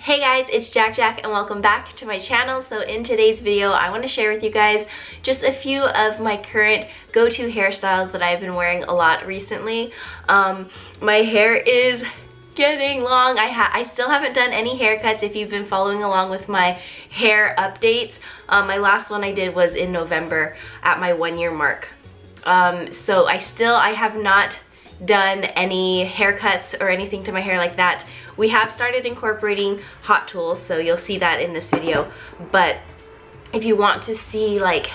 Hey guys, it's JaaackJack and welcome back to my channel. So in today's video, I want to share with you guys just a few of my current go-to hairstyles that I've been wearing a lot recently. My hair is getting long. I still haven't done any haircuts if you've been following along with my hair updates. My last one I did was in November at my 1-year mark. So I have not done any haircuts or anything to my hair like that. We have started incorporating hot tools, so you'll see that in this video. But if you want to see like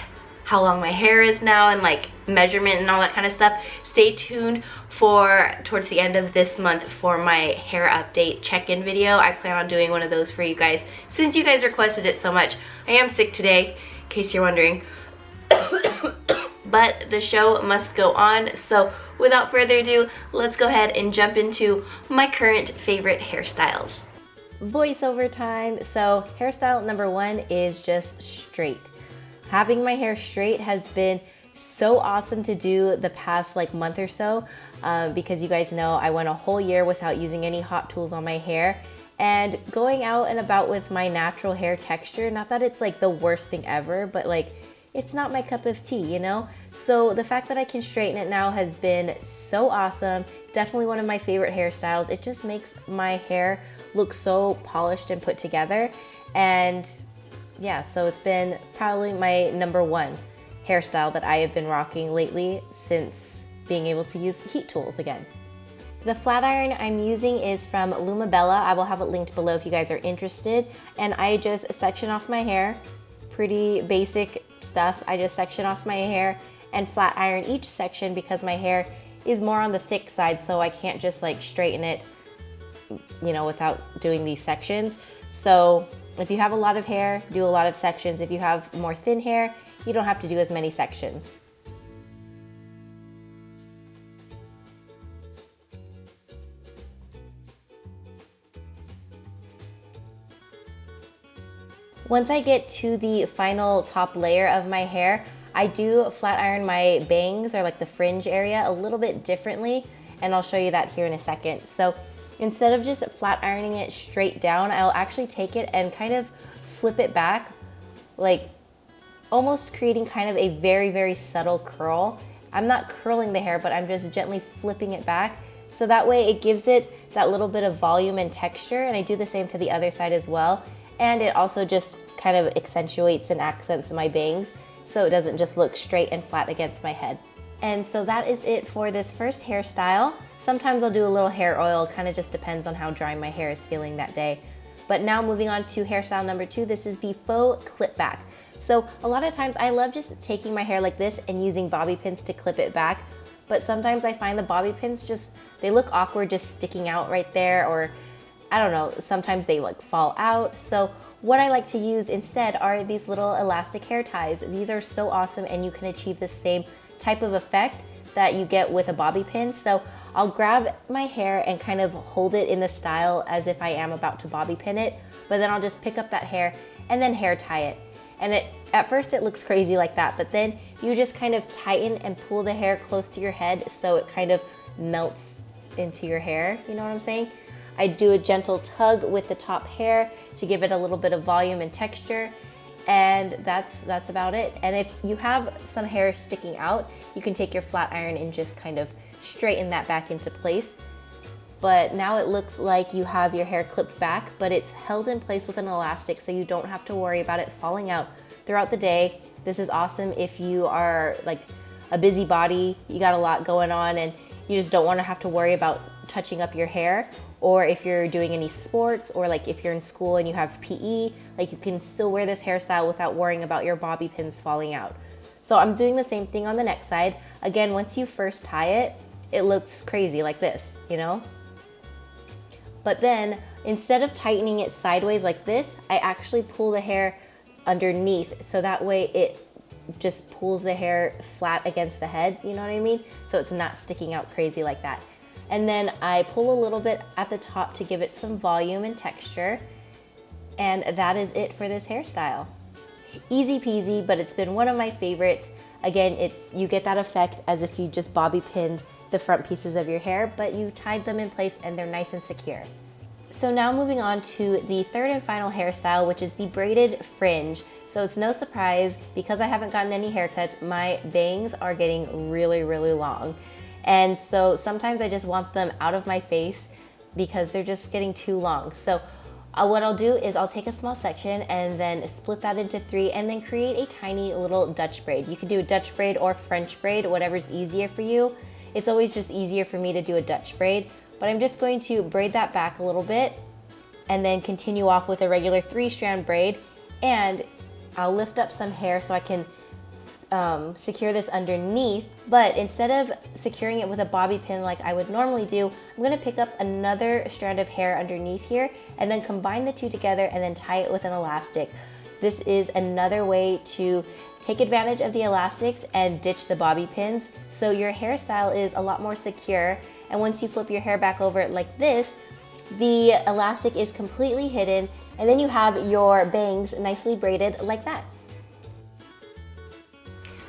how long my hair is now and like measurement and all that kind of stuff, stay tuned for towards the end of this month for my hair update check-in video. I plan on doing one of those for you guys since you guys requested it so much. I am sick today, in case you're wondering. But the show must go on, so without further ado, let's go ahead and jump into my current favorite hairstyles. Voiceover time. So hairstyle number 1 is just straight. Having my hair straight has been so awesome to do the past like month or so, because you guys know I went a whole year without using any hot tools on my hair, and going out and about with my natural hair texture, not that it's like the worst thing ever, but like it's not my cup of tea, you know? So the fact that I can straighten it now has been so awesome. Definitely one of my favorite hairstyles. It just makes my hair look so polished and put together. And yeah, so it's been probably my number 1 hairstyle that I have been rocking lately since being able to use heat tools again. The flat iron I'm using is from Lumabella. I will have it linked below if you guys are interested. And I just section off my hair. Pretty basic stuff. I just section off my hair and flat iron each section because my hair is more on the thick side, so I can't just like straighten it, you know, without doing these sections. So if you have a lot of hair, do a lot of sections. If you have more thin hair, you don't have to do as many sections. Once I get to the final top layer of my hair, I do flat iron my bangs, or like the fringe area, a little bit differently, and I'll show you that here in a second. So instead of just flat ironing it straight down, I'll actually take it and kind of flip it back, like almost creating kind of a very, very subtle curl. I'm not curling the hair, but I'm just gently flipping it back. So that way it gives it that little bit of volume and texture, and I do the same to the other side as well. And it also just kind of accentuates and accents my bangs, so it doesn't just look straight and flat against my head. And so that is it for this first hairstyle. Sometimes I'll do a little hair oil, kind of just depends on how dry my hair is feeling that day. But now moving on to hairstyle number 2, this is the faux clip back. So a lot of times I love just taking my hair like this and using bobby pins to clip it back, but sometimes I find the bobby pins they look awkward just sticking out right there, or I don't know, sometimes they like fall out. So what I like to use instead are these little elastic hair ties. These are so awesome, and you can achieve the same type of effect that you get with a bobby pin. So I'll grab my hair and kind of hold it in the style as if I am about to bobby pin it, but then I'll just pick up that hair and then hair tie it. And at first it looks crazy like that, but then you just kind of tighten and pull the hair close to your head so it kind of melts into your hair, you know what I'm saying? I do a gentle tug with the top hair to give it a little bit of volume and texture, and that's about it. And if you have some hair sticking out, you can take your flat iron and just kind of straighten that back into place. But now it looks like you have your hair clipped back, but it's held in place with an elastic, so you don't have to worry about it falling out throughout the day. This is awesome if you are like a busybody, you got a lot going on, and you just don't want to have to worry about touching up your hair. Or if you're doing any sports, or like if you're in school and you have PE, like you can still wear this hairstyle without worrying about your bobby pins falling out. So I'm doing the same thing on the next side. Again, once you first tie it, it looks crazy like this, you know? But then instead of tightening it sideways like this, I actually pull the hair underneath, so that way it just pulls the hair flat against the head, you know what I mean? So it's not sticking out crazy like that. And then I pull a little bit at the top to give it some volume and texture. And that is it for this hairstyle. Easy peasy, but it's been one of my favorites. Again, you get that effect as if you just bobby pinned the front pieces of your hair, but you tied them in place and they're nice and secure. So now moving on to the third and final hairstyle, which is the braided fringe. So it's no surprise, because I haven't gotten any haircuts, my bangs are getting really, really long. And so sometimes I just want them out of my face because they're just getting too long. So what I'll do is I'll take a small section and then split that into 3 and then create a tiny little Dutch braid. You can do a Dutch braid or French braid, whatever's easier for you. It's always just easier for me to do a Dutch braid, but I'm just going to braid that back a little bit and then continue off with a regular 3-strand braid, and I'll lift up some hair so I can secure this underneath, but instead of securing it with a bobby pin like I would normally do, I'm gonna pick up another strand of hair underneath here and then combine the two together and then tie it with an elastic. This is another way to take advantage of the elastics and ditch the bobby pins, so your hairstyle is a lot more secure, and once you flip your hair back over like this, the elastic is completely hidden, and then you have your bangs nicely braided like that.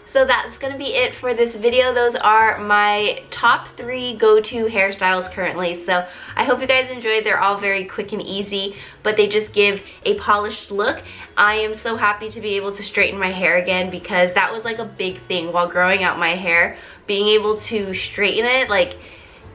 So that's gonna be it for this video. Those are my top 3 go-to hairstyles currently. So I hope you guys enjoyed. They're all very quick and easy, but they just give a polished look. I am so happy to be able to straighten my hair again, because that was like a big thing while growing out my hair. Being able to straighten it, like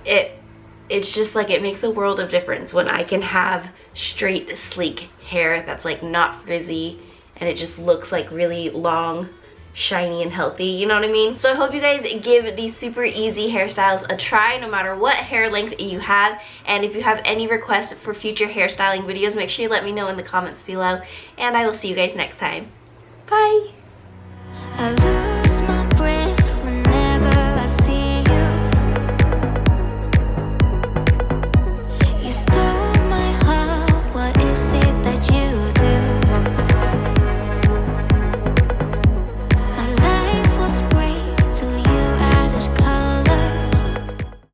it's just like, it makes a world of difference when I can have straight, sleek hair that's like not frizzy and it just looks like really long, shiny and healthy, you know what I mean? So I hope you guys give these super easy hairstyles a try, no matter what hair length you have. And if you have any requests for future hairstyling videos, make sure you let me know in the comments below, and I will see you guys next time. Bye!